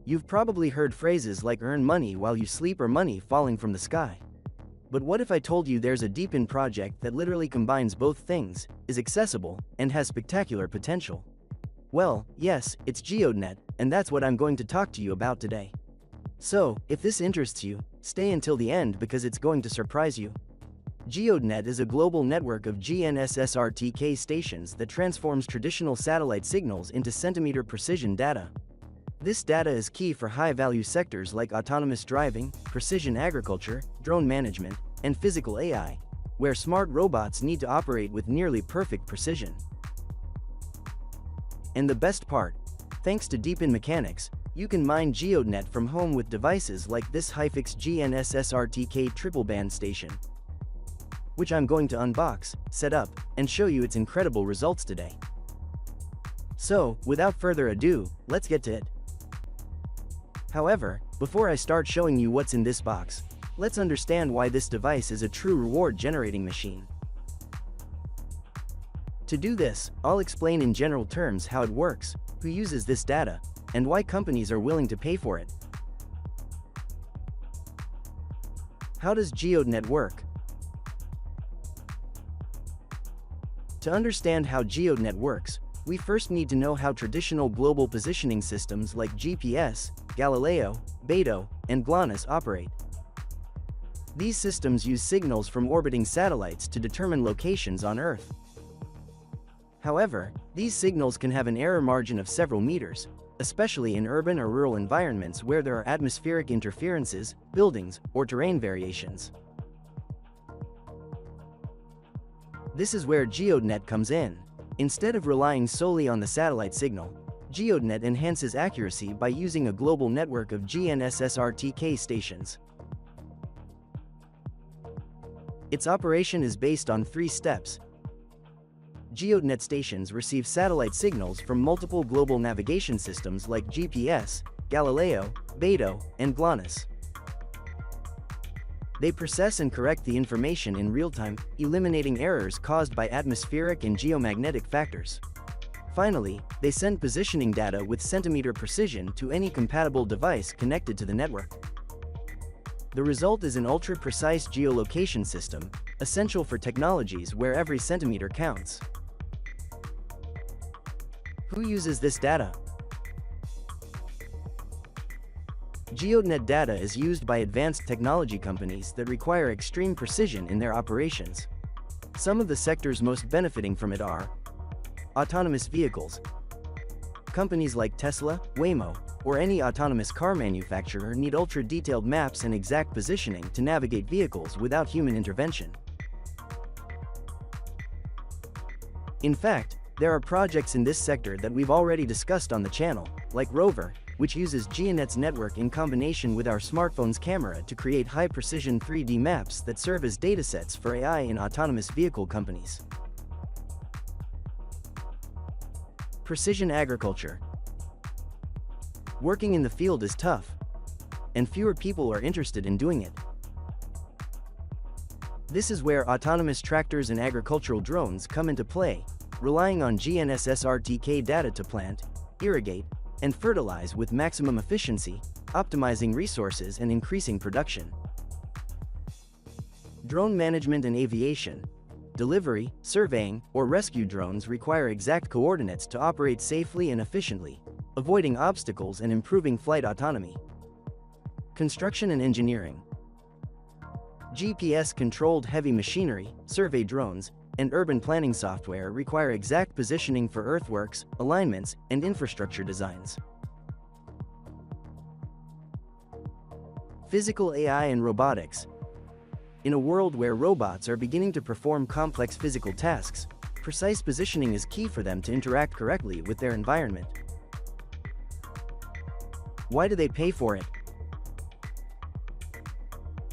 You've probably heard phrases like earn money while you sleep or money falling from the sky. But what if I told you there's a DePIN project that literally combines both things, is accessible, and has spectacular potential? Well, yes, it's Geodnet, and that's what I'm going to talk to you about today. So, if this interests you, stay until the end because it's going to surprise you. Geodnet is a global network of GNSS-RTK stations that transforms traditional satellite signals into centimeter precision data. This data is key for high-value sectors like autonomous driving, precision agriculture, drone management, and physical AI, where smart robots need to operate with nearly perfect precision. And the best part, thanks to DePIN mechanics, you can mine Geodnet from home with devices like this HiFix GNSS-RTK triple-band station, which I'm going to unbox, set up, and show you its incredible results today. So, without further ado, let's get to it. However, before I start showing you what's in this box, let's understand why this device is a true reward-generating machine. To do this, I'll explain in general terms how it works, who uses this data, and why companies are willing to pay for it. How does Geodnet work? To understand how Geodnet works, we first need to know how traditional global positioning systems like GPS, Galileo, Beidou, and GLONASS operate. These systems use signals from orbiting satellites to determine locations on Earth. However, these signals can have an error margin of several meters, especially in urban or rural environments where there are atmospheric interferences, buildings, or terrain variations. This is where Geodnet comes in. Instead of relying solely on the satellite signal, Geodnet enhances accuracy by using a global network of GNSS-RTK stations. Its operation is based on 3 steps. Geodnet stations receive satellite signals from multiple global navigation systems like GPS, Galileo, Beidou, and GLONASS. They process and correct the information in real time, eliminating errors caused by atmospheric and geomagnetic factors. Finally, they send positioning data with centimeter precision to any compatible device connected to the network. The result is an ultra-precise geolocation system, essential for technologies where every centimeter counts. Who uses this data? Geodnet data is used by advanced technology companies that require extreme precision in their operations. Some of the sectors most benefiting from it are autonomous vehicles. Companies like Tesla, Waymo, or any autonomous car manufacturer need ultra-detailed maps and exact positioning to navigate vehicles without human intervention. In fact, there are projects in this sector that we've already discussed on the channel, like Rover, which uses Geodnet's network in combination with our smartphone's camera to create high-precision 3D maps that serve as datasets for AI in autonomous vehicle companies. Precision agriculture. Working in the field is tough, and fewer people are interested in doing it. This is where autonomous tractors and agricultural drones come into play, relying on GNSS-RTK data to plant, irrigate, and fertilize with maximum efficiency, optimizing resources and increasing production. Drone management and aviation. Delivery, surveying, or rescue drones require exact coordinates to operate safely and efficiently, avoiding obstacles and improving flight autonomy. Construction and engineering. GPS-controlled heavy machinery, survey drones, and urban planning software require exact positioning for earthworks, alignments, and infrastructure designs. Physical AI and robotics. In a world where robots are beginning to perform complex physical tasks, precise positioning is key for them to interact correctly with their environment. Why do they pay for it?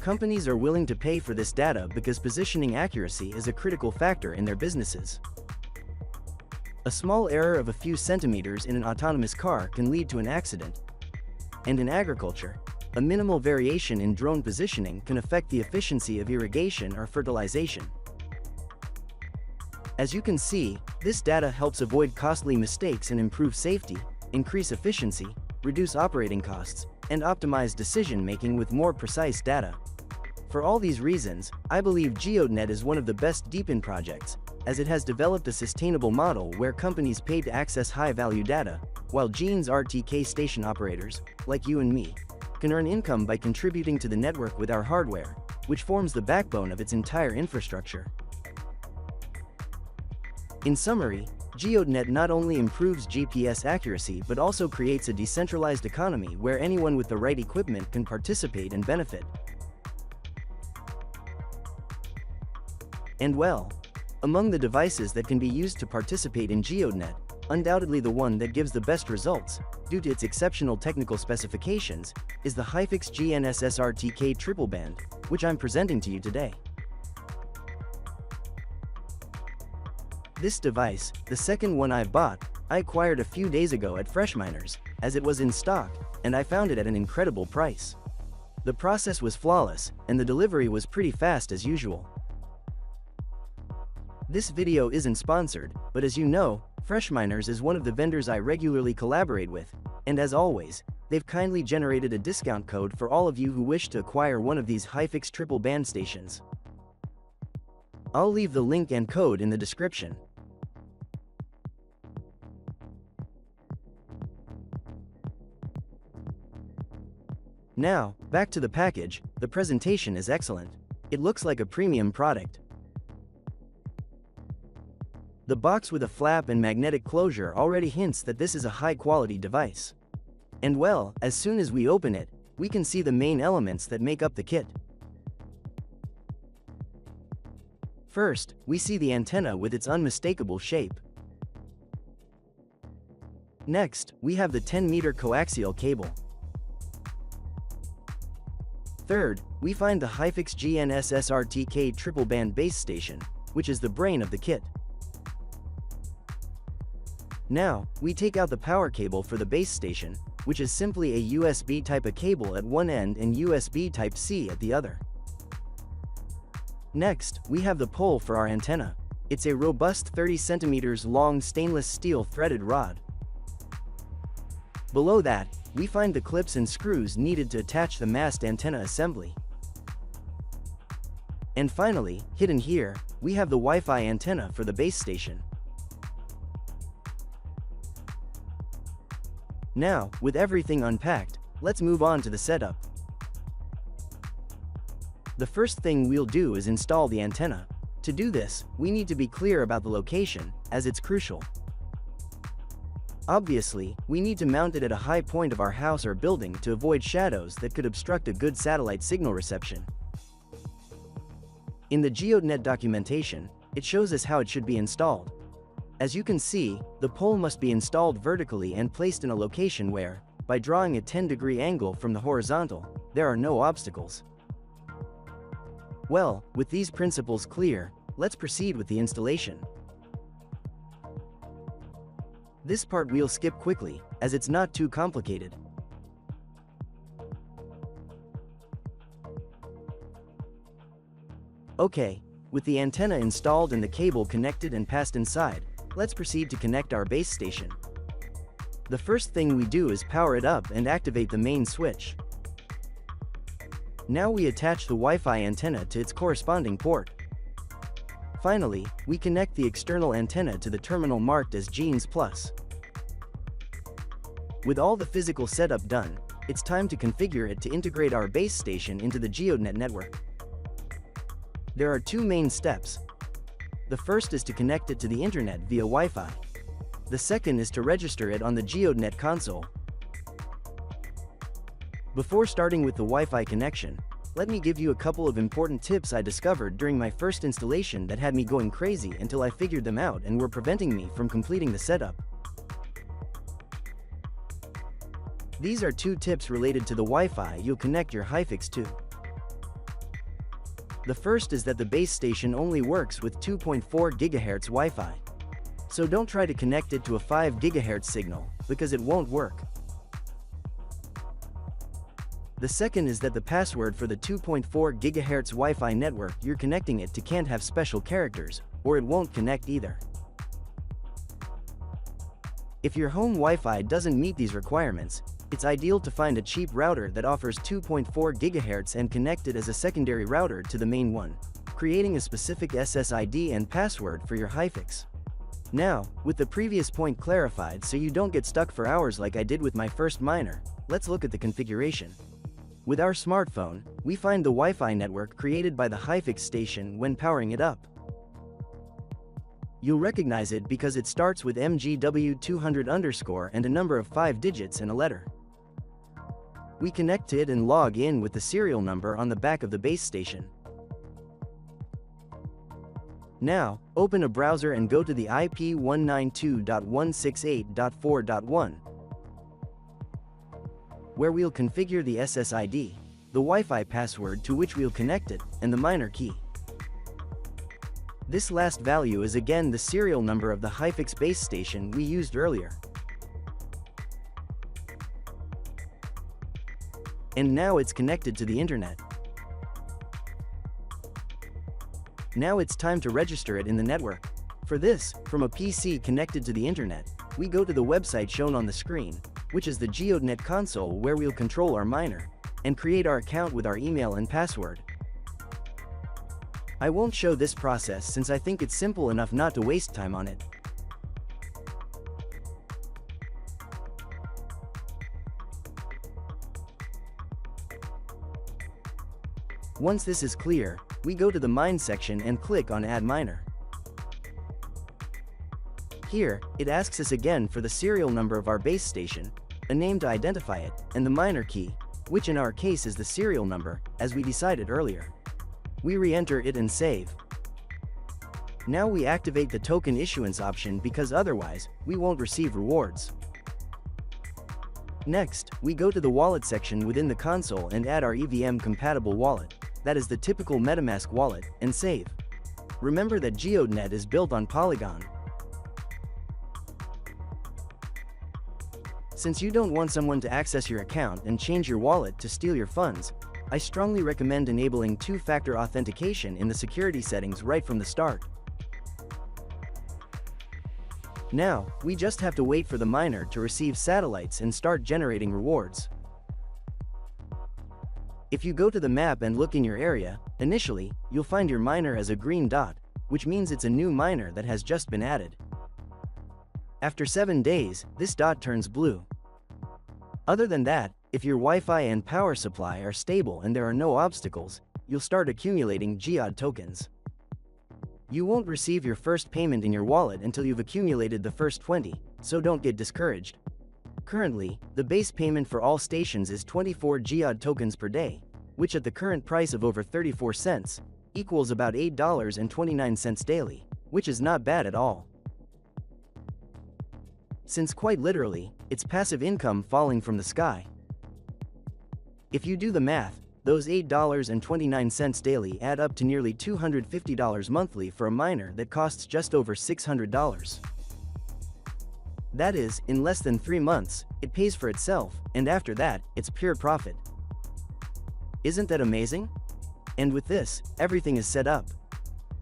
Companies are willing to pay for this data because positioning accuracy is a critical factor in their businesses. A small error of a few centimeters in an autonomous car can lead to an accident. And in agriculture, a minimal variation in drone positioning can affect the efficiency of irrigation or fertilization. As you can see, this data helps avoid costly mistakes and improve safety, increase efficiency, reduce operating costs, and optimize decision-making with more precise data. For all these reasons, I believe Geodnet is one of the best DePIN projects, as it has developed a sustainable model where companies pay to access high-value data, while GNSS-RTK station operators, like you and me, can earn income by contributing to the network with our hardware, which forms the backbone of its entire infrastructure. In summary, Geodnet not only improves GPS accuracy but also creates a decentralized economy where anyone with the right equipment can participate and benefit. And well, among the devices that can be used to participate in Geodnet, undoubtedly the one that gives the best results, due to its exceptional technical specifications, is the HiFix GNSS-RTK triple band, which I'm presenting to you today. This device, the second one I've bought, I acquired a few days ago at FreshMiners, as it was in stock, and I found it at an incredible price. The process was flawless, and the delivery was pretty fast as usual. This video isn't sponsored, but as you know, FreshMiners is one of the vendors I regularly collaborate with, and as always, they've kindly generated a discount code for all of you who wish to acquire one of these HiFix triple band stations. I'll leave the link and code in the description. Now, back to the package. The presentation is excellent. It looks like a premium product. The box with a flap and magnetic closure already hints that this is a high-quality device. And well, as soon as we open it, we can see the main elements that make up the kit. First, we see the antenna with its unmistakable shape. Next, we have the 10-meter coaxial cable. Third, we find the HiFix GNSS-RTK triple band base station, which is the brain of the kit. Now, we take out the power cable for the base station, which is simply a USB Type-A cable at one end and USB Type-C at the other. Next, we have the pole for our antenna. It's a robust 30 cm long stainless steel threaded rod. Below that, we find the clips and screws needed to attach the mast antenna assembly. And finally, hidden here, we have the Wi-Fi antenna for the base station. Now, with everything unpacked, let's move on to the setup. The first thing we'll do is install the antenna. To do this, we need to be clear about the location, as it's crucial. Obviously, we need to mount it at a high point of our house or building to avoid shadows that could obstruct a good satellite signal reception. In the Geodnet documentation, it shows us how it should be installed. As you can see, the pole must be installed vertically and placed in a location where, by drawing a 10-degree angle from the horizontal, there are no obstacles. Well, with these principles clear, let's proceed with the installation. This part we'll skip quickly, as it's not too complicated. Okay, with the antenna installed and the cable connected and passed inside, let's proceed to connect our base station. The first thing we do is power it up and activate the main switch. Now we attach the Wi-Fi antenna to its corresponding port. Finally, we connect the external antenna to the terminal marked as GNSS+. With all the physical setup done, it's time to configure it to integrate our base station into the Geodnet network. There are two main steps. The first is to connect it to the internet via Wi-Fi. The second is to register it on the Geodnet console. Before starting with the Wi-Fi connection, let me give you a couple of important tips I discovered during my first installation that had me going crazy until I figured them out and were preventing me from completing the setup. These are two tips related to the Wi-Fi you'll connect your HiFix to. The first is that the base station only works with 2.4 GHz Wi-Fi. So don't try to connect it to a 5 GHz signal, because it won't work. The second is that the password for the 2.4 GHz Wi-Fi network you're connecting it to can't have special characters, or it won't connect either. If your home Wi-Fi doesn't meet these requirements, it's ideal to find a cheap router that offers 2.4 GHz and connect it as a secondary router to the main one, creating a specific SSID and password for your HiFix. Now, with the previous point clarified so you don't get stuck for hours like I did with my first miner, let's look at the configuration. With our smartphone, we find the Wi-Fi network created by the HiFix station when powering it up. You'll recognize it because it starts with MGW200_ and a number of 5 digits and a letter. We connect to it and log in with the serial number on the back of the base station. Now, open a browser and go to the IP 192.168.4.1, where we'll configure the SSID, the Wi-Fi password to which we'll connect it, and the miner key. This last value is again the serial number of the HiFix base station we used earlier. And now it's connected to the internet. Now it's time to register it in the network. For this, from a PC connected to the internet, we go to the website shown on the screen, which is the Geodnet console where we'll control our miner, and create our account with our email and password. I won't show this process since I think it's simple enough not to waste time on it. Once this is clear, we go to the Mine section and click on Add Miner. Here, it asks us again for the serial number of our base station, a name to identify it, and the miner key, which in our case is the serial number, as we decided earlier. We re-enter it and save. Now we activate the token issuance option because otherwise, we won't receive rewards. Next, we go to the wallet section within the console and add our EVM-compatible wallet, that is the typical MetaMask wallet, and save. Remember that Geodnet is built on Polygon. Since you don't want someone to access your account and change your wallet to steal your funds, I strongly recommend enabling two-factor authentication in the security settings right from the start. Now, we just have to wait for the miner to receive satellites and start generating rewards. If you go to the map and look in your area, initially, you'll find your miner as a green dot, which means it's a new miner that has just been added. After 7 days, this dot turns blue. Other than that, if your Wi-Fi and power supply are stable and there are no obstacles, you'll start accumulating Geod tokens. You won't receive your first payment in your wallet until you've accumulated the first 20, so don't get discouraged. Currently, the base payment for all stations is 24 Geod tokens per day, which at the current price of over 34 cents, equals about $8.29 daily, which is not bad at all. Since quite literally, it's passive income falling from the sky. If you do the math, those $8.29 daily add up to nearly $250 monthly for a miner that costs just over $600. That is, in less than 3 months, it pays for itself, and after that, it's pure profit. Isn't that amazing? And with this, everything is set up.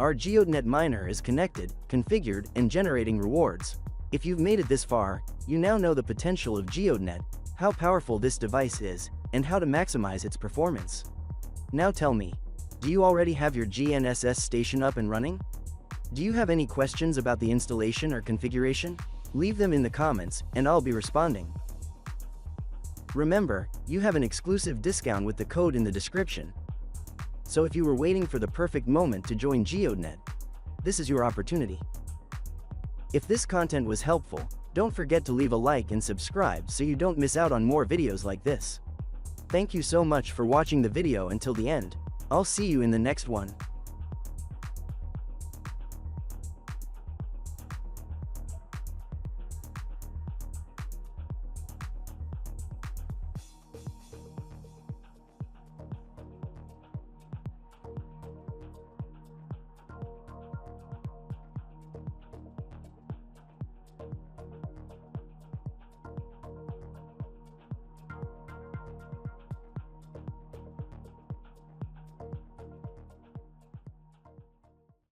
Our Geodnet miner is connected, configured, and generating rewards. If you've made it this far, you now know the potential of Geodnet, how powerful this device is, and how to maximize its performance. Now tell me, do you already have your GNSS station up and running? Do you have any questions about the installation or configuration? Leave them in the comments, and I'll be responding. Remember, you have an exclusive discount with the code in the description. So if you were waiting for the perfect moment to join Geodnet, this is your opportunity. If this content was helpful, don't forget to leave a like and subscribe so you don't miss out on more videos like this. Thank you so much for watching the video until the end. I'll see you in the next one.